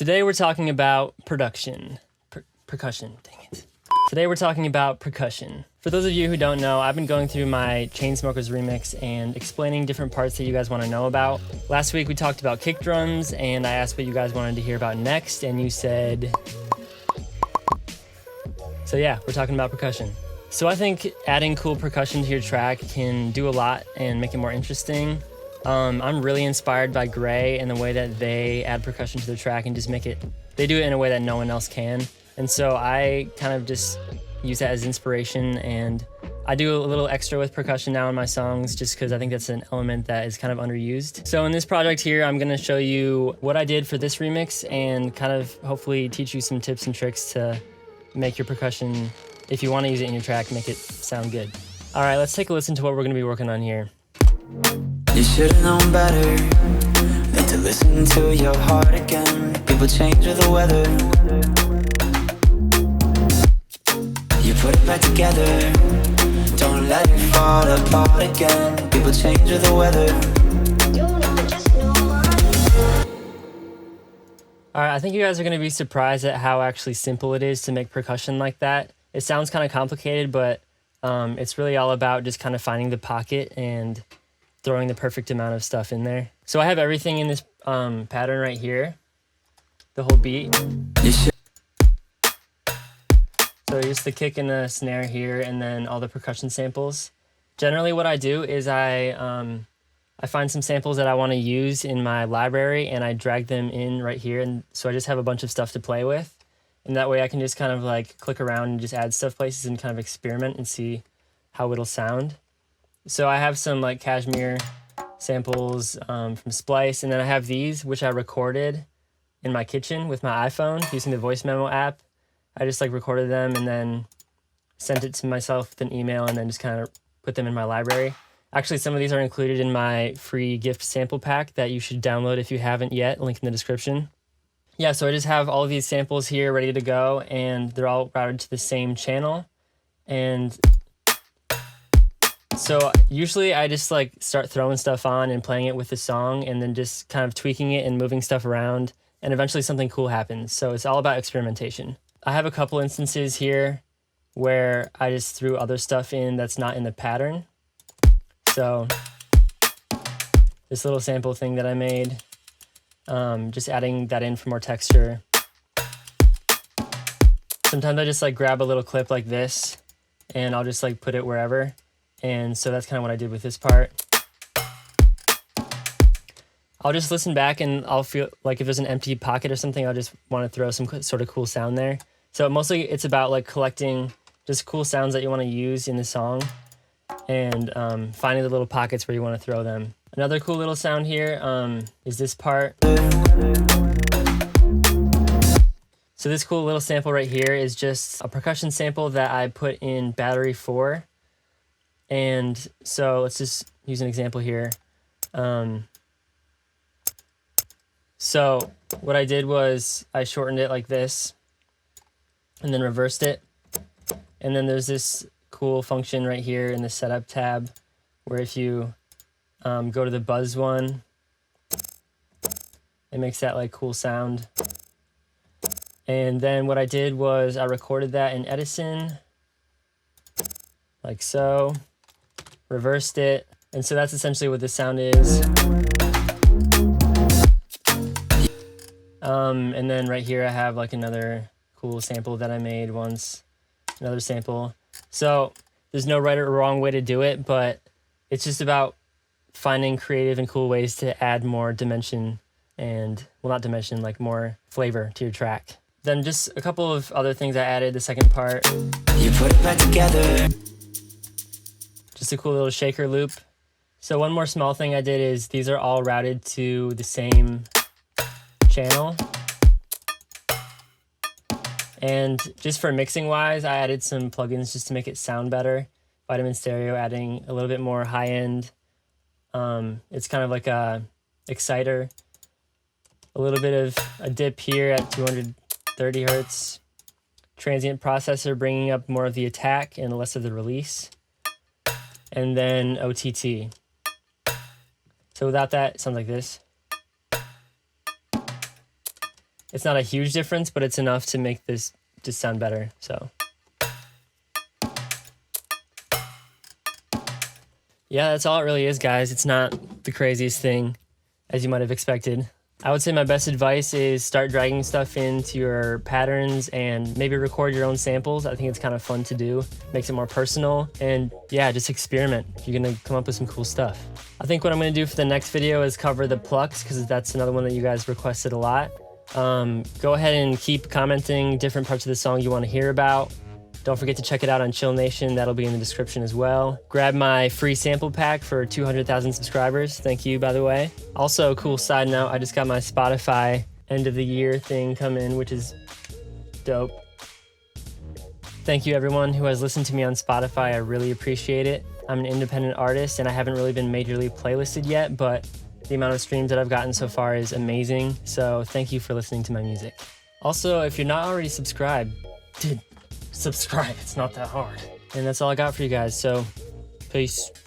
Today we're talking about percussion. Percussion, dang it. Today we're talking about percussion. For those of you who don't know, I've been going through my Chainsmokers remix and explaining different parts that you guys want to know about. Last week we talked about kick drums and I asked what you guys wanted to hear about next and you said... So yeah, we're talking about percussion. So I think adding cool percussion to your track can do a lot and make it more interesting. I'm really inspired by Gray and the way that they add percussion to their track and just they do it in a way that no one else can. And so I kind of just use that as inspiration, and I do a little extra with percussion now in my songs just because I think that's an element that is kind of underused. So in this project here, I'm gonna show you what I did for this remix and kind of hopefully teach you some tips and tricks to make your percussion, if you want to use it in your track, make it sound good. All right, let's take a listen to what we're gonna be working on here. You should've known better than to listen to your heart again. People change with the weather. You put it back together. Don't let it fall apart again. People change with the weather. Alright, I think you guys are going to be surprised at how actually simple it is to make percussion like that. It sounds kind of complicated, but it's really all about just kind of finding the pocket and throwing the perfect amount of stuff in there. So I have everything in this pattern right here, the whole beat. So just the kick and the snare here, and then all the percussion samples. Generally what I do is I find some samples that I want to use in my library and I drag them in right here, and so I just have a bunch of stuff to play with. And that way I can just kind of like click around and just add stuff places and kind of experiment and see how it'll sound. So I have some like Cashmere samples from Splice, and then I have these which I recorded in my kitchen with my iPhone using the voice memo app. I just like recorded them and then sent it to myself with an email and then just kind of put them in my library. Actually, some of these are included in my free gift sample pack that you should download if you haven't yet, link in the description. Yeah, so I just have all of these samples here ready to go, and they're all routed to the same channel. And so usually I just like start throwing stuff on and playing it with the song and then just kind of tweaking it and moving stuff around, and eventually something cool happens. So it's all about experimentation. I have a couple instances here where I just threw other stuff in that's not in the pattern. So this little sample thing that I made, just adding that in for more texture. Sometimes I just like grab a little clip like this and I'll just like put it wherever. And so that's kind of what I did with this part. I'll just listen back and I'll feel like if there's an empty pocket or something, I'll just want to throw some sort of cool sound there. So mostly it's about like collecting just cool sounds that you want to use in the song and finding the little pockets where you want to throw them. Another cool little sound here is this part. So this cool little sample right here is just a percussion sample that I put in Battery 4. And so let's just use an example here. So what I did was I shortened it like this and then reversed it. And then there's this cool function right here in the setup tab where if you go to the buzz one, it makes that like cool sound. And then what I did was I recorded that in Edison like so, reversed it, and so that's essentially what this sound is. And then right here I have like another cool sample that I made once, another sample. So there's no right or wrong way to do it, but it's just about finding creative and cool ways to add more dimension and, well, not dimension, like more flavor to your track. Then just a couple of other things I added, the second part. You put it back together. Just a cool little shaker loop. So one more small thing I did is these are all routed to the same channel. And just for mixing wise, I added some plugins just to make it sound better. Vitamin Stereo adding a little bit more high end. It's kind of like a exciter. A little bit of a dip here at 230 hertz. Transient processor bringing up more of the attack and less of the release. And then OTT. So without that, it sounds like this. It's not a huge difference, but it's enough to make this just sound better. So yeah, that's all it really is, guys. It's not the craziest thing as you might have expected. I would say my best advice is start dragging stuff into your patterns and maybe record your own samples. I think it's kind of fun to do. Makes it more personal. And yeah, just experiment. You're gonna come up with some cool stuff. I think what I'm gonna do for the next video is cover the plucks, because that's another one that you guys requested a lot. Go ahead and keep commenting different parts of the song you want to hear about. Don't forget to check it out on Chill Nation. That'll be in the description as well. Grab my free sample pack for 200,000 subscribers. Thank you, by the way. Also, cool side note, I just got my Spotify end of the year thing come in, which is dope. Thank you everyone who has listened to me on Spotify. I really appreciate it. I'm an independent artist and I haven't really been majorly playlisted yet, but the amount of streams that I've gotten so far is amazing. So thank you for listening to my music. Also, if you're not already subscribed, dude, subscribe. It's not that hard. And that's all I got for you guys. So peace.